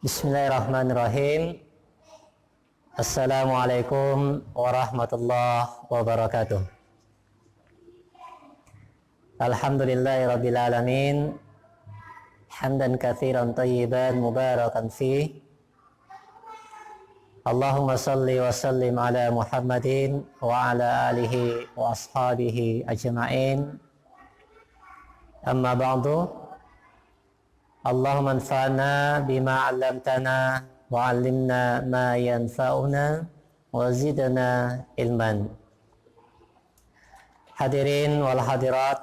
Bismillahirrahmanirrahim. Assalamualaikum warahmatullahi wabarakatuh. Alhamdulillahirabbil alamin. Hamdan katsiran thayyiban mubarakan fi. Allahumma salli wa sallim ala Muhammadin wa ala alihi wa ashabihi ajma'in. Amma ba'du. Allahumma anfa'na bima 'allamtana wa 'allimna ma yanfa'una wa zidna ilman. Hadirin wal hadirat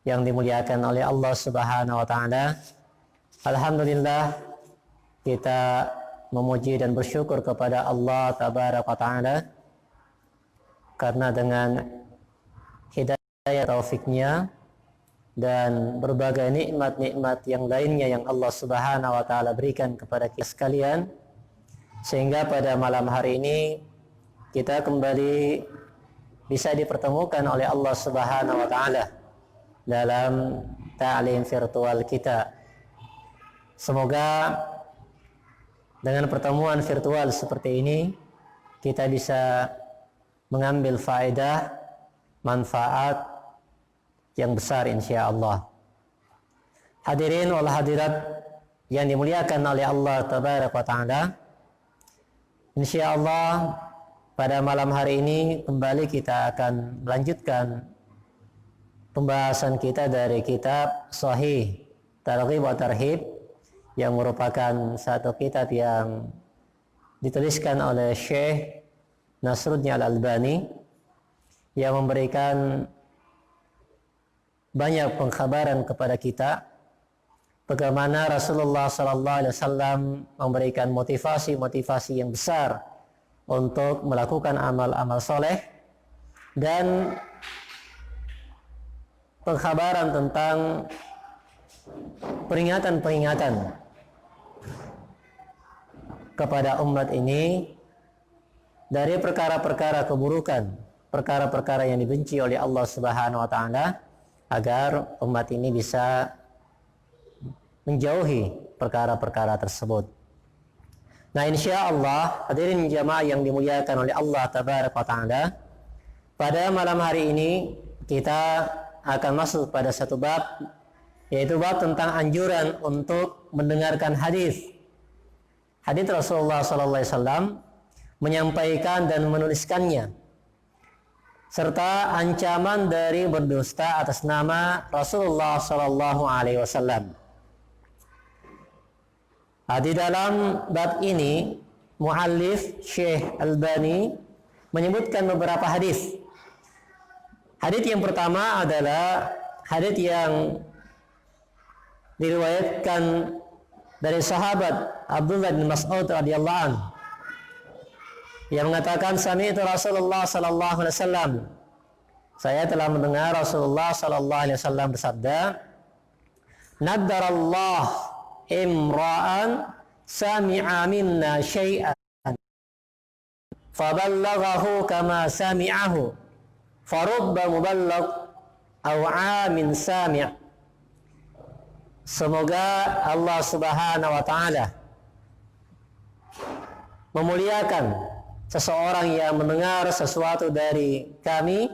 yang dimuliakan oleh Allah Subhanahu wa taala. Alhamdulillah kita memuji dan bersyukur kepada Allah Tabaraka wa taala karena dengan hidayah taufiknya dan berbagai nikmat-nikmat yang lainnya yang Allah Subhanahu wa taala berikan kepada kita sekalian, sehingga pada malam hari ini kita kembali bisa dipertemukan oleh Allah Subhanahu wa taala dalam ta'lim virtual kita. Semoga dengan pertemuan virtual seperti ini kita bisa mengambil faedah, manfaat yang besar insyaallah. Hadirin wal hadirat yang dimuliakan oleh Allah Tabaraka wa taala, insyaallah pada malam hari ini kembali kita akan melanjutkan pembahasan kita dari kitab Shahih Targhib wa Tarhib, yang merupakan satu kitab yang dituliskan oleh Syekh Nasruddin Al-Albani, yang memberikan banyak pengkhabaran kepada kita bagaimana Rasulullah sallallahu alaihi wasallam memberikan motivasi-motivasi yang besar untuk melakukan amal-amal soleh, dan pengkhabaran tentang peringatan-peringatan kepada umat ini dari perkara-perkara keburukan, perkara-perkara yang dibenci oleh Allah Subhanahu wa taala, agar umat ini bisa menjauhi perkara-perkara tersebut. Nah, insyaallah hadirin jamaah yang dimuliakan oleh Allah Tabaraka wa taala, pada malam hari ini kita akan masuk pada satu bab, yaitu bab tentang anjuran untuk mendengarkan hadis. Hadis Rasulullah sallallahu alaihi wasallam, menyampaikan dan menuliskannya, serta ancaman dari berdusta atas nama Rasulullah sallallahu alaihi wasallam. Di dalam bab ini muallif Syekh Albani menyebutkan beberapa hadis. Hadis yang pertama adalah hadis yang diriwayatkan dari sahabat Abdullah bin Mas'ud radhiyallahu anhu, yang mengatakan, sami'tu Rasulullah sallallahu alaihi wasallam, saya telah mendengar Rasulullah sallallahu alaihi wasallam bersabda, naddarallah imra'an sami'a minna syai'an faballaghahu kama sami'ahu farubba muballagh aw 'amin sami'. Semoga Allah Subhanahu wa taala memuliakan seseorang yang mendengar sesuatu dari kami,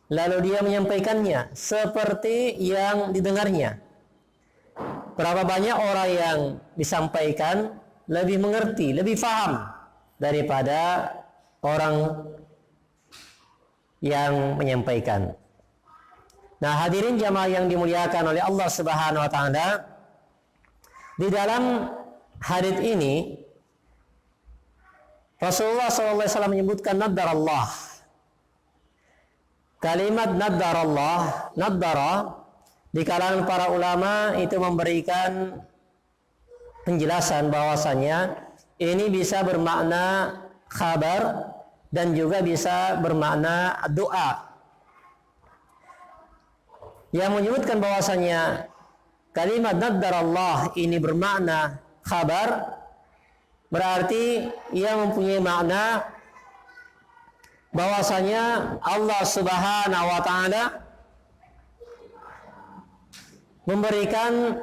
lalu dia menyampaikannya seperti yang didengarnya. Berapa banyak orang yang disampaikan lebih mengerti, lebih faham daripada orang yang menyampaikan. Nah, hadirin jamaah yang dimuliakan oleh Allah Subhanahu wa taala, di dalam hadis ini Rasulullah SAW menyebutkan naddarallah. Kalimat naddarallah, naddara, di kalangan para ulama itu memberikan penjelasan bahwasanya ini bisa bermakna khabar dan juga bisa bermakna doa. Yang menyebutkan bahwasanya kalimat naddarallah ini bermakna khabar, berarti ia mempunyai makna bahwasanya Allah Subhanahu wa taala memberikan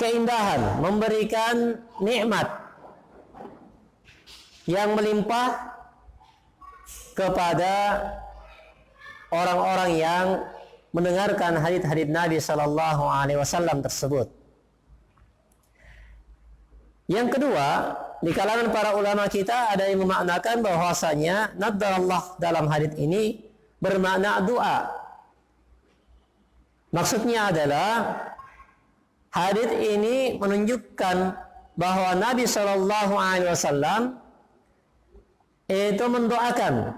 keindahan, memberikan nikmat yang melimpah kepada orang-orang yang mendengarkan hadits-hadits Nabi Sallallahu Alaihi Wasallam tersebut. Yang kedua, di kalangan para ulama kita ada yang memaknakan bahwasanya nadarallah dalam hadits ini bermakna doa. Maksudnya adalah hadits ini menunjukkan bahwa Nabi Sallallahu Alaihi Wasallam itu mendoakan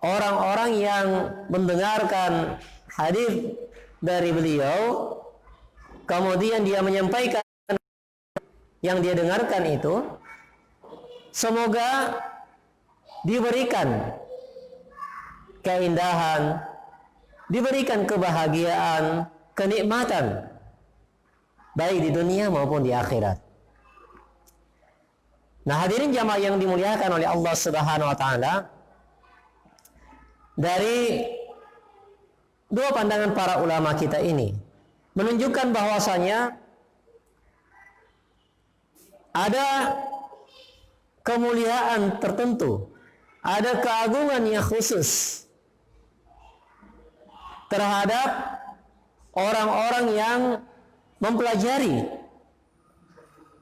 orang-orang yang mendengarkan hadis dari beliau, kemudian dia menyampaikan yang dia dengarkan itu, semoga diberikan keindahan, diberikan kebahagiaan, kenikmatan, baik di dunia maupun di akhirat. Nah, hadirin jamaah yang dimuliakan oleh Allah Subhanahu wa taala, dari dua pandangan para ulama kita ini menunjukkan bahwasanya ada kemuliaan tertentu, ada keagungan yang khusus terhadap orang-orang yang mempelajari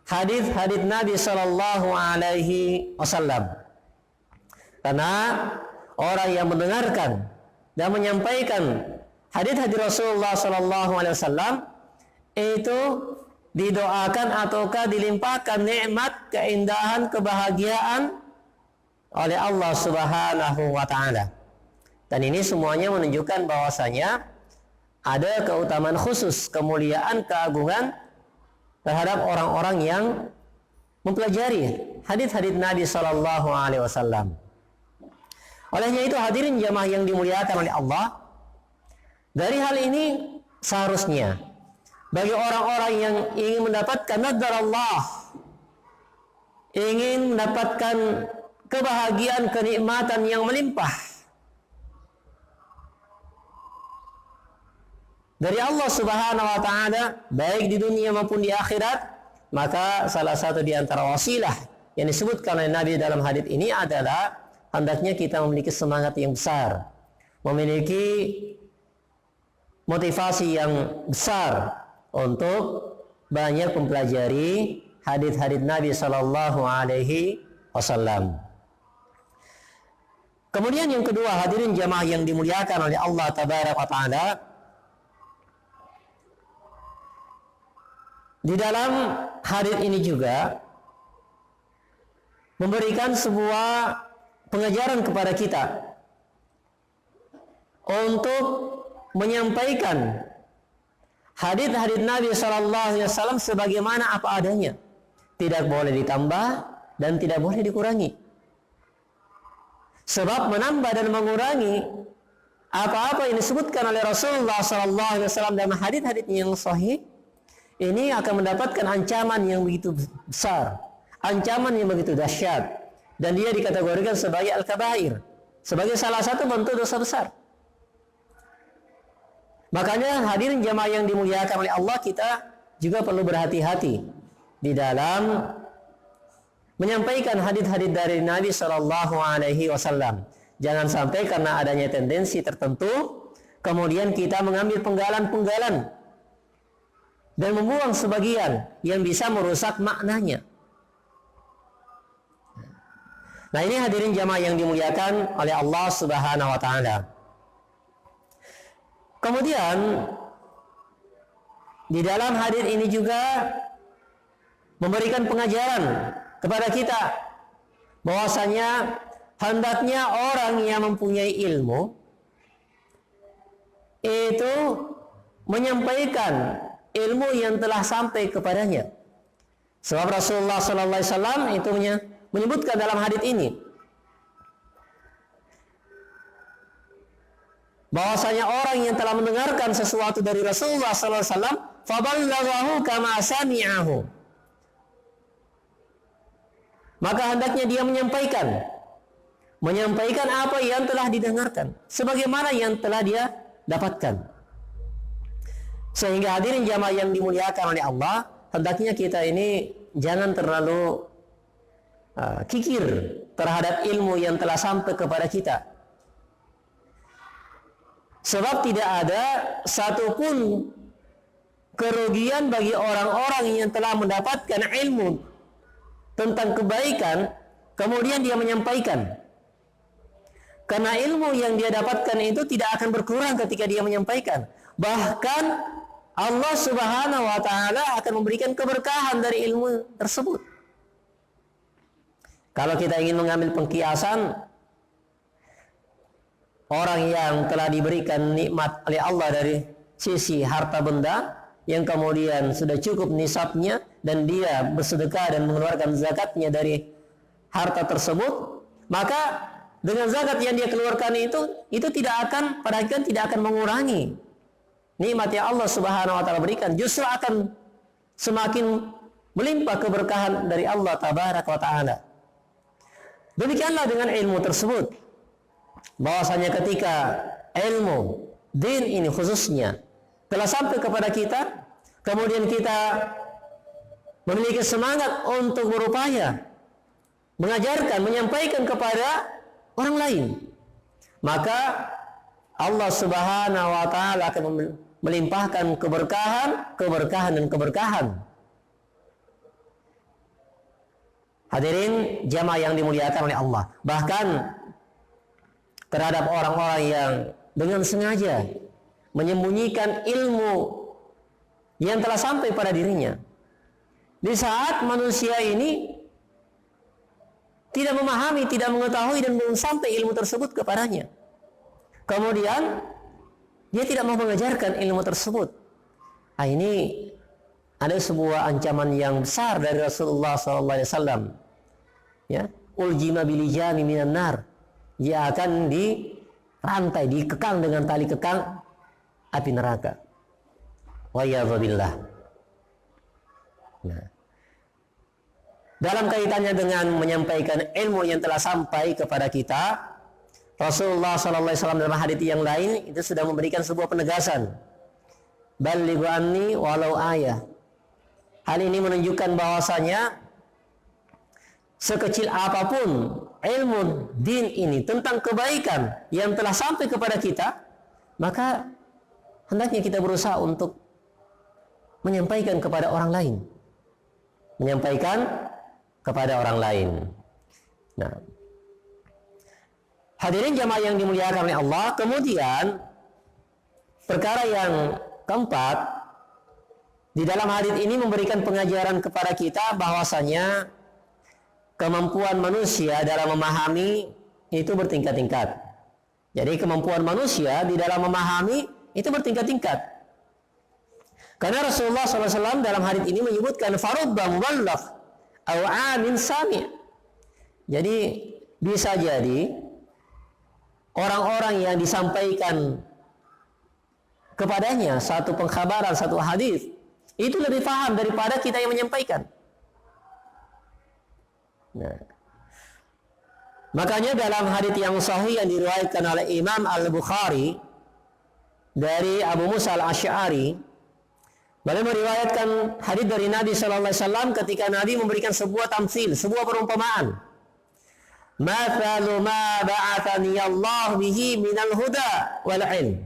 hadis-hadis Nabi Sallallahu Alaihi Wasallam. Karena orang yang mendengarkan dan menyampaikan hadis-hadis Rasulullah Sallallahu Alaihi Wasallam itu didoakan ataukah dilimpahkan nikmat, keindahan, kebahagiaan oleh Allah Subhanahu wa taala. Dan ini semuanya menunjukkan bahwasanya ada keutamaan khusus, kemuliaan, keagungan terhadap orang-orang yang mempelajari hadis-hadis Nabi Sallallahu Alaihi Wasallam. Olehnya itu hadirin jamaah yang dimuliakan oleh Allah, dari hal ini seharusnya bagi orang-orang yang ingin mendapatkan nadar Allah, ingin mendapatkan kebahagiaan, kenikmatan yang melimpah dari Allah Subhanahu wa taala baik di dunia maupun di akhirat, maka salah satu di antara wasilah yang disebutkan oleh Nabi dalam hadits ini adalah hendaknya kita memiliki semangat yang besar, memiliki motivasi yang besar untuk banyak mempelajari hadits-hadits Nabi Sallallahu Alaihi Wasallam. Kemudian yang kedua, hadirin jamaah yang dimuliakan oleh Allah Tabaraka wa Taala, di dalam hadits ini juga memberikan sebuah pengajaran kepada kita untuk menyampaikan hadits-hadits Nabi Sallallahu Alaihi Wasallam sebagaimana apa adanya, tidak boleh ditambah dan tidak boleh dikurangi. Sebab menambah dan mengurangi apa-apa yang disebutkan oleh Rasulullah Sallallahu Alaihi Wasallam dalam hadits-hadits yang sahih, ini akan mendapatkan ancaman yang begitu besar, ancaman yang begitu dahsyat, dan dia dikategorikan sebagai al-kabair, sebagai salah satu bentuk dosa besar. Makanya hadirin jamaah yang dimuliakan oleh Allah, kita juga perlu berhati-hati di dalam menyampaikan hadits-hadits dari Nabi Sallallahu Alaihi Wasallam. Jangan sampai karena adanya tendensi tertentu kemudian kita mengambil penggalan-penggalan dan membuang sebagian yang bisa merusak maknanya. Nah, ini hadirin jamaah yang dimuliakan oleh Allah Subhanahu wa taala. Kemudian di dalam hadis ini juga memberikan pengajaran kepada kita bahwasanya hendaknya orang yang mempunyai ilmu itu menyampaikan ilmu yang telah sampai kepadanya. Sebab Rasulullah sallallahu alaihi wasallam itu menyebutkan dalam hadis ini bahwasanya orang yang telah mendengarkan sesuatu dari Rasulullah sallallahu alaihi wasallam faballaghahu kama sami'ahu, maka hendaknya dia menyampaikan apa yang telah didengarkan sebagaimana yang telah dia dapatkan. Sehingga hadirin jamaah yang dimuliakan oleh Allah, hendaknya kita ini jangan terlalu kikir terhadap ilmu yang telah sampai kepada kita. Sebab tidak ada satupun kerugian bagi orang-orang yang telah mendapatkan ilmu tentang kebaikan, kemudian dia menyampaikan. Karena ilmu yang dia dapatkan itu tidak akan berkurang ketika dia menyampaikan. Bahkan Allah Subhanahu wa Ta'ala akan memberikan keberkahan dari ilmu tersebut. Kalau kita ingin mengambil pengkiasan, orang yang telah diberikan nikmat oleh Allah dari sisi harta benda, yang kemudian sudah cukup nisabnya dan dia bersedekah dan mengeluarkan zakatnya dari harta tersebut, maka dengan zakat yang dia keluarkan itu tidak akan, padahal tidak akan mengurangi nikmat yang Allah Subhanahu wa Ta'ala berikan, justru akan semakin melimpah keberkahan dari Allah Tabaraka wa Ta'ala. Demikianlah dengan ilmu tersebut, bahwasanya ketika ilmu din ini khususnya telah sampai kepada kita, kemudian kita memiliki semangat untuk berupaya mengajarkan, menyampaikan kepada orang lain, maka Allah Subhanahu wa Ta'ala akan melimpahkan keberkahan, dan keberkahan. Hadirin jamaah yang dimuliakan oleh Allah, bahkan terhadap orang-orang yang dengan sengaja menyembunyikan ilmu yang telah sampai pada dirinya. Di saat manusia ini tidak memahami, tidak mengetahui dan belum sampai ilmu tersebut kepadanya, kemudian dia tidak mau mengajarkan ilmu tersebut. Ini ada sebuah ancaman yang besar dari Rasulullah SAW. Ya, uljima bilijami minan nar. Dia akan dirantai, dikekang dengan tali kekang api neraka. Wa'iyadzubillah. Nah, dalam kaitannya dengan menyampaikan ilmu yang telah sampai kepada kita, Rasulullah SAW dalam hadits yang lain itu sudah memberikan sebuah penegasan. Ballighu anni walau ayah. Hal ini menunjukkan bahwasanya sekecil apapun ilmu din ini tentang kebaikan yang telah sampai kepada kita, maka hendaknya kita berusaha untuk menyampaikan kepada orang lain. Menyampaikan kepada orang lain. Nah, hadirin jamaah yang dimuliakan oleh Allah, kemudian perkara yang keempat, di dalam hadits ini memberikan pengajaran kepada kita bahwasanya kemampuan manusia dalam memahami itu bertingkat-tingkat. Jadi kemampuan manusia di dalam memahami itu bertingkat-tingkat. Karena Rasulullah SAW dalam hadits ini menyebutkan farubba muballagh aw amin sami'. Jadi bisa jadi orang-orang yang disampaikan kepadanya satu pengkhabaran, satu hadis, itu lebih paham daripada kita yang menyampaikan. Nah, makanya dalam hadits yang sahih yang diriwayatkan oleh Imam Al-Bukhari dari Abu Musa Al-Asy'ari, beliau meriwayatkan hadits dari Nabi sallallahu alaihi wasallam ketika Nabi memberikan sebuah tamsil, sebuah perumpamaan. Mathalu ma ba'athani Allah bihi minal huda wal ilm.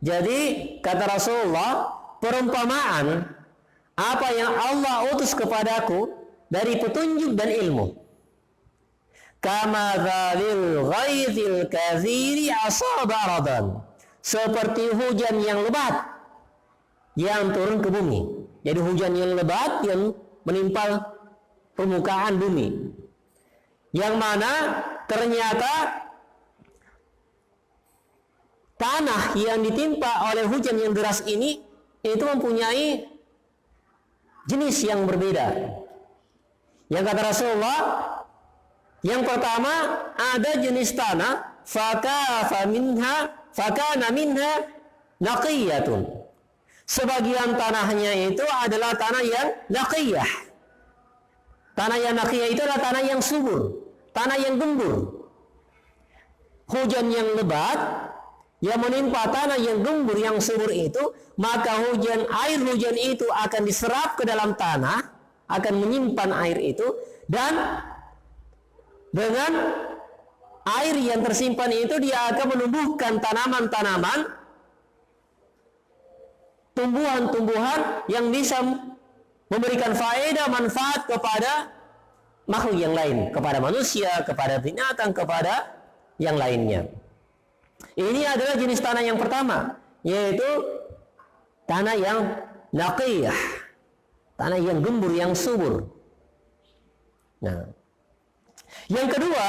Jadi kata Rasulullah, perumpamaan apa yang Allah utus kepadaku dari petunjuk dan ilmu. Kama dzalil ghaizil kathiri asaba radan. Seperti hujan yang lebat yang turun ke bumi. Jadi hujan yang lebat yang menimpa permukaan bumi. Yang mana ternyata tanah yang ditimpa oleh hujan yang deras ini itu mempunyai jenis yang berbeda. Yang kata Rasulullah, yang pertama ada jenis tanah fakana minha naqiyatun. Sebagian tanahnya itu adalah tanah yang naqiyah. Tanah yang naqiyah itu adalah tanah yang subur, tanah yang gembur. Hujan yang lebat yang menimpa tanah yang gembur, yang subur itu, maka air hujan itu akan diserap ke dalam tanah, akan menyimpan air itu, dan dengan air yang tersimpan itu dia akan menumbuhkan tanaman-tanaman, tumbuhan-tumbuhan yang bisa memberikan faedah, manfaat kepada makhluk yang lain, kepada manusia, kepada binatang, kepada yang lainnya. Ini adalah jenis tanah yang pertama, yaitu tanah yang naqiyah, tanah yang gembur, yang subur. Nah, yang kedua,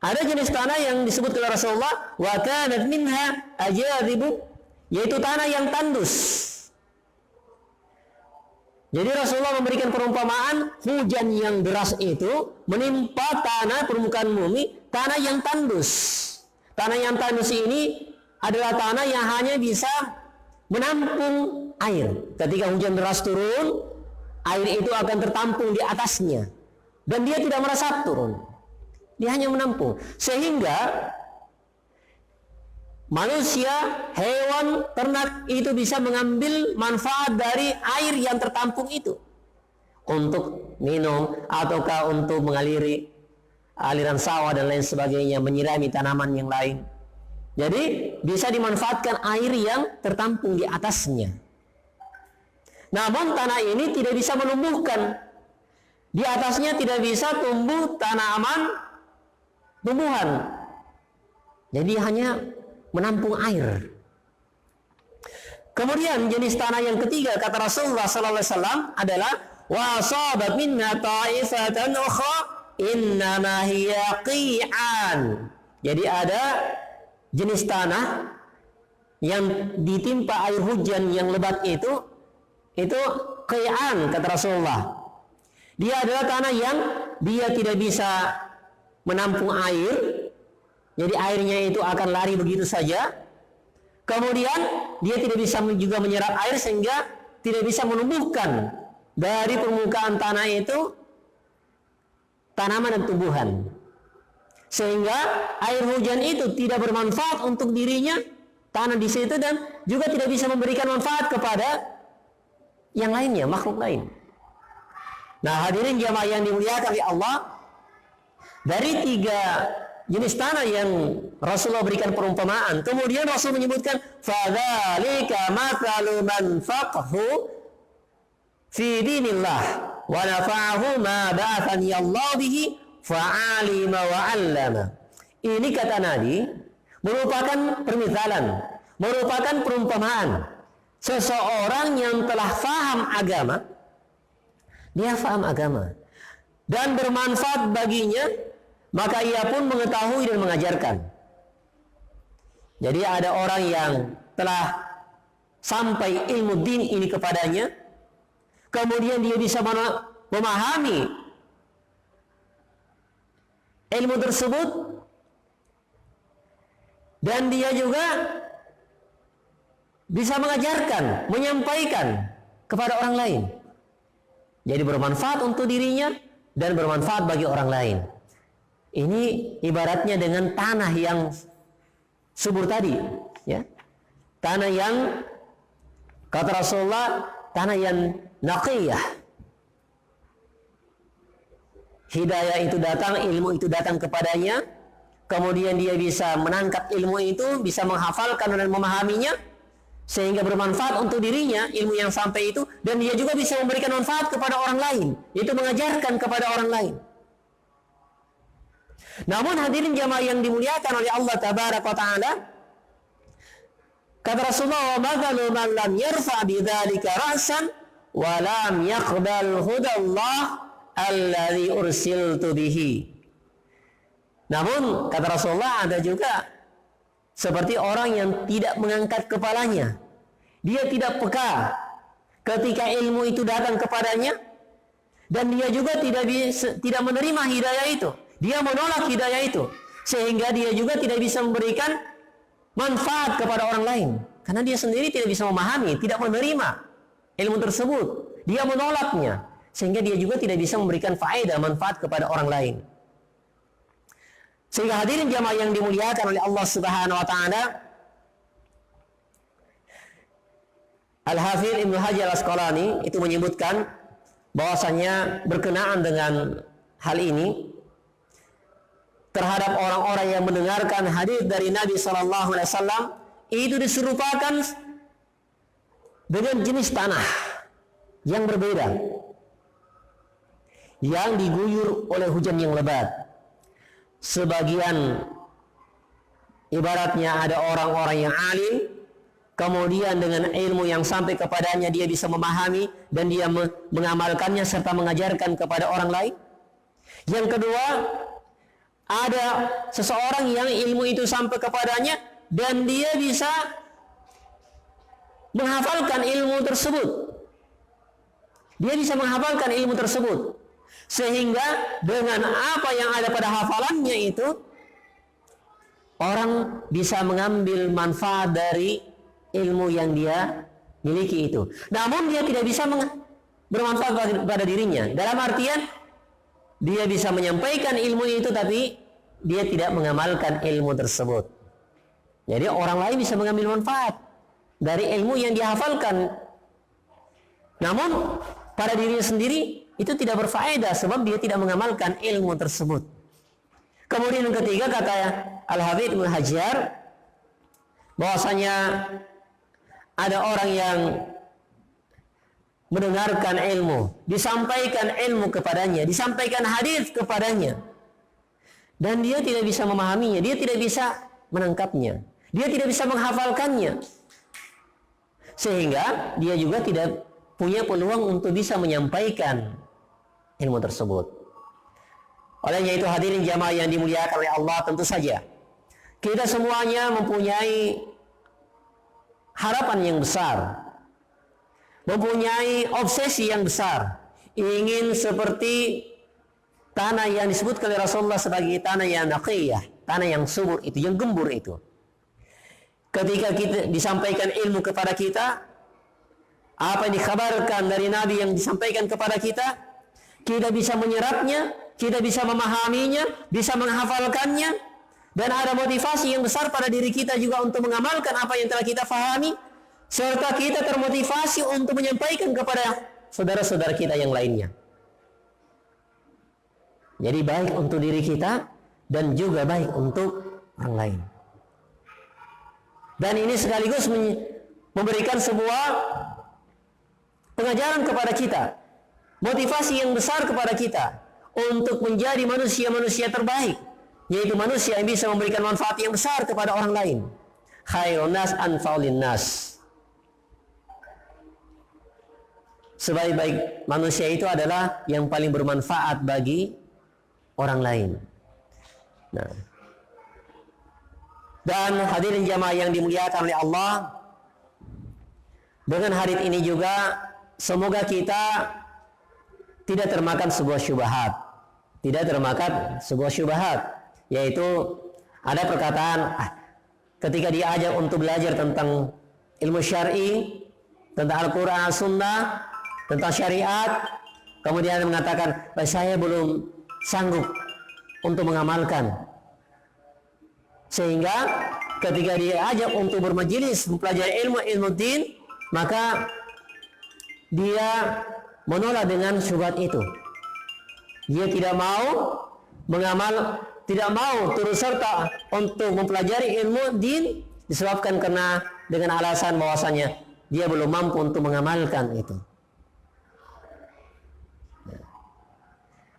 ada jenis tanah yang disebut oleh Rasulullah, wa kanat minha ajadibu, yaitu tanah yang tandus. Jadi Rasulullah memberikan perumpamaan hujan yang deras itu menimpa tanah permukaan bumi, tanah yang tandus. Tanah yang tandus ini adalah tanah yang hanya bisa menampung air. Ketika hujan deras turun, air itu akan tertampung di atasnya dan dia tidak meresap turun. Dia hanya menampung, sehingga manusia, hewan, ternak itu bisa mengambil manfaat dari air yang tertampung itu untuk minum ataukah untuk mengaliri aliran sawah dan lain sebagainya, menyirami tanaman yang lain. Jadi bisa dimanfaatkan air yang tertampung di atasnya. Namun tanah ini tidak bisa menumbuhkan, di atasnya tidak bisa tumbuh tumbuhan. Jadi hanya menampung air. Kemudian jenis tanah yang ketiga kata Rasulullah sallallahu alaihi wasallam adalah wa asabat minna ta'ifatan ukhra innama hiya qi'an. Jadi ada jenis tanah yang ditimpa air hujan yang lebat itu qi'an kata Rasulullah. Dia adalah tanah yang dia tidak bisa menampung air. Jadi airnya itu akan lari begitu saja. Kemudian dia tidak bisa juga menyerap air sehingga tidak bisa menumbuhkan dari permukaan tanah itu tanaman dan tumbuhan. Sehingga air hujan itu tidak bermanfaat untuk dirinya, tanah di situ, dan juga tidak bisa memberikan manfaat kepada yang lainnya, makhluk lain. Nah, hadirin jamaah yang dimuliakan oleh Allah, dari tiga jenis tanah yang Rasulullah berikan perumpamaan, kemudian Rasul menyebutkan fadzalika mathalu man faqahu fi dinillah wa nafa'ahu ma ba'athani Allah bihi fa'alima wa 'allama. Ini kata Nabi merupakan permisalan, merupakan perumpamaan seseorang yang telah faham agama, dia faham agama dan bermanfaat baginya, maka ia pun mengetahui dan mengajarkan. Jadi ada orang yang telah sampai ilmu din ini kepadanya, kemudian dia bisa memahami ilmu tersebut, dan dia juga bisa mengajarkan, menyampaikan kepada orang lain. Jadi bermanfaat untuk dirinya dan bermanfaat bagi orang lain. Ini ibaratnya dengan tanah yang subur tadi, ya. Tanah yang kata Rasulullah, tanah yang naqiyah. Hidayah itu datang, ilmu itu datang kepadanya, kemudian dia bisa menangkap ilmu itu, bisa menghafalkan dan memahaminya, sehingga bermanfaat untuk dirinya ilmu yang sampai itu, dan dia juga bisa memberikan manfaat kepada orang lain, yaitu mengajarkan kepada orang lain. Namun hadirin jamaah yang dimuliakan oleh Allah tabaraka wa taala, kata Rasulullah, wa mathalu man lam yarfa bidzalika ra'san wa lam yaqbal hudallah alladzi ursiltu bihi. Namun kata Rasulullah, ada juga seperti orang yang tidak mengangkat kepalanya. Dia tidak peka ketika ilmu itu datang kepadanya, dan dia juga tidak menerima hidayah itu. Dia menolak hidayah itu, sehingga dia juga tidak bisa memberikan manfaat kepada orang lain, karena dia sendiri tidak bisa memahami, tidak menerima ilmu tersebut. Dia menolaknya, sehingga dia juga tidak bisa memberikan faedah, manfaat kepada orang lain. Sehingga hadirin jamaah yang dimuliakan oleh Allah Subhanahu wa taala, Al-Hafidz Ibnu Hajar Al-Asqalani itu menyebutkan bahwasanya berkenaan dengan hal ini terhadap orang-orang yang mendengarkan hadis dari Nabi Sallallahu Alaihi Wasallam itu diserupakan dengan jenis tanah yang berbeda yang diguyur oleh hujan yang lebat. Sebagian ibaratnya ada orang-orang yang alim, kemudian dengan ilmu yang sampai kepadanya dia bisa memahami dan dia mengamalkannya serta mengajarkan kepada orang lain. Yang kedua, ada seseorang yang ilmu itu sampai kepadanya dan dia bisa menghafalkan ilmu tersebut. Dia bisa menghafalkan ilmu tersebut. Sehingga dengan apa yang ada pada hafalannya itu, orang bisa mengambil manfaat dari ilmu yang dia miliki itu. Namun dia tidak bisa bermanfaat pada dirinya. Dalam artian, dia bisa menyampaikan ilmu itu tapi dia tidak mengamalkan ilmu tersebut. Jadi orang lain bisa mengambil manfaat dari ilmu yang dia hafalkan. Namun pada dirinya sendiri itu tidak berfaedah sebab dia tidak mengamalkan ilmu tersebut. Kemudian yang ketiga kata Al-Hafidz Ibnu Hajar bahwasanya ada orang yang mendengarkan ilmu, disampaikan ilmu kepadanya, disampaikan hadis kepadanya, dan dia tidak bisa memahaminya, dia tidak bisa menangkapnya, dia tidak bisa menghafalkannya, sehingga dia juga tidak punya peluang untuk bisa menyampaikan ilmu tersebut. Olehnya itu hadirin jamaah yang dimuliakan oleh Allah, tentu saja kita semuanya mempunyai harapan yang besar, mempunyai obsesi yang besar, ingin seperti tanah yang disebut oleh Rasulullah sebagai tanah yang naqiyah, tanah yang subur itu, yang gembur itu. Ketika kita disampaikan ilmu kepada kita, apa yang dikabarkan dari Nabi yang disampaikan kepada kita, kita bisa menyerapnya, kita bisa memahaminya, bisa menghafalkannya, dan ada motivasi yang besar pada diri kita juga untuk mengamalkan apa yang telah kita fahami, serta kita termotivasi untuk menyampaikan kepada saudara-saudara kita yang lainnya. Jadi baik untuk diri kita dan juga baik untuk orang lain. Dan ini sekaligus memberikan sebuah pengajaran kepada kita, motivasi yang besar kepada kita untuk menjadi manusia-manusia terbaik, yaitu manusia yang bisa memberikan manfaat yang besar kepada orang lain. Khairun nas anfa'ulin nas. Sebaik-baik manusia itu adalah yang paling bermanfaat bagi orang lain. Nah, dan hadirin jamaah yang dimuliakan oleh Allah, dengan hari ini juga semoga kita tidak termakan sebuah syubhat, yaitu ada perkataan ketika diajak untuk belajar tentang ilmu syar'i, tentang Al-Quran, As-Sunnah, tentang syariat, kemudian mengatakan saya belum sanggup untuk mengamalkan, sehingga ketika diajak untuk bermajelis mempelajari ilmu din, maka dia menolak dengan syubhat itu. Dia tidak mau mengamal, tidak mau turut serta untuk mempelajari ilmu din disebabkan karena dengan alasan bahwasanya dia belum mampu untuk mengamalkan itu.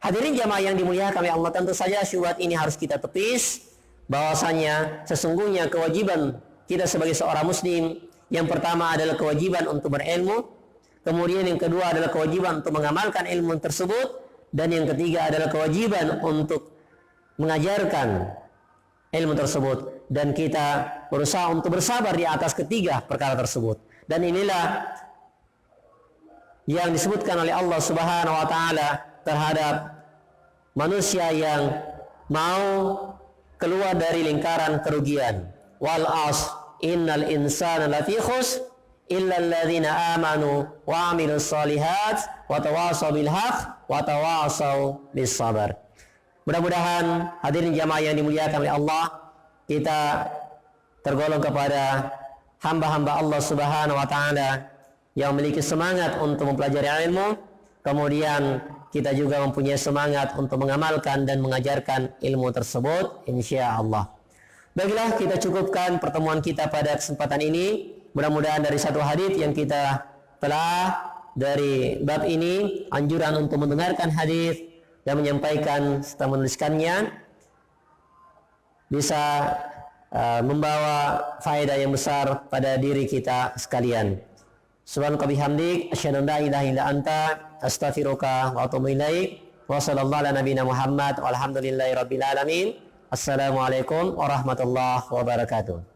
Hadirin jamaah yang dimuliakan oleh Allah, tentu saja syubhat ini harus kita tepis, bahwasanya sesungguhnya kewajiban kita sebagai seorang muslim yang pertama adalah kewajiban untuk berilmu, kemudian yang kedua adalah kewajiban untuk mengamalkan ilmu tersebut, dan yang ketiga adalah kewajiban untuk mengajarkan ilmu tersebut, dan kita berusaha untuk bersabar di atas ketiga perkara tersebut. Dan inilah yang disebutkan oleh Allah Subhanahu wa taala terhadap manusia yang mau keluar dari lingkaran kerugian. Wal as innal insana lafi khusr illa alladzina amanu wa amilus solihat wa tawasaw bil haqq wa tawasaw bis sabar. Mudah-mudahan hadirin jamaah yang dimuliakan oleh Allah, kita tergolong kepada hamba-hamba Allah Subhanahu wa taala yang memiliki semangat untuk mempelajari ilmu, kemudian kita juga mempunyai semangat untuk mengamalkan dan mengajarkan ilmu tersebut, insya Allah. Baiklah, kita cukupkan pertemuan kita pada kesempatan ini. Mudah-mudahan dari satu hadits yang kita telah dari bab ini, anjuran untuk mendengarkan hadits dan menyampaikan serta menuliskannya bisa membawa faedah yang besar pada diri kita sekalian. Subhanaka bihamdik, asyhadu an la ilaha illa anta, astaghfiruka wa atubu ilaik. Wa sallallahu ala nabiyyina Muhammad walhamdulillahi rabbil alamin. Assalamualaikum warahmatullahi wabarakatuh.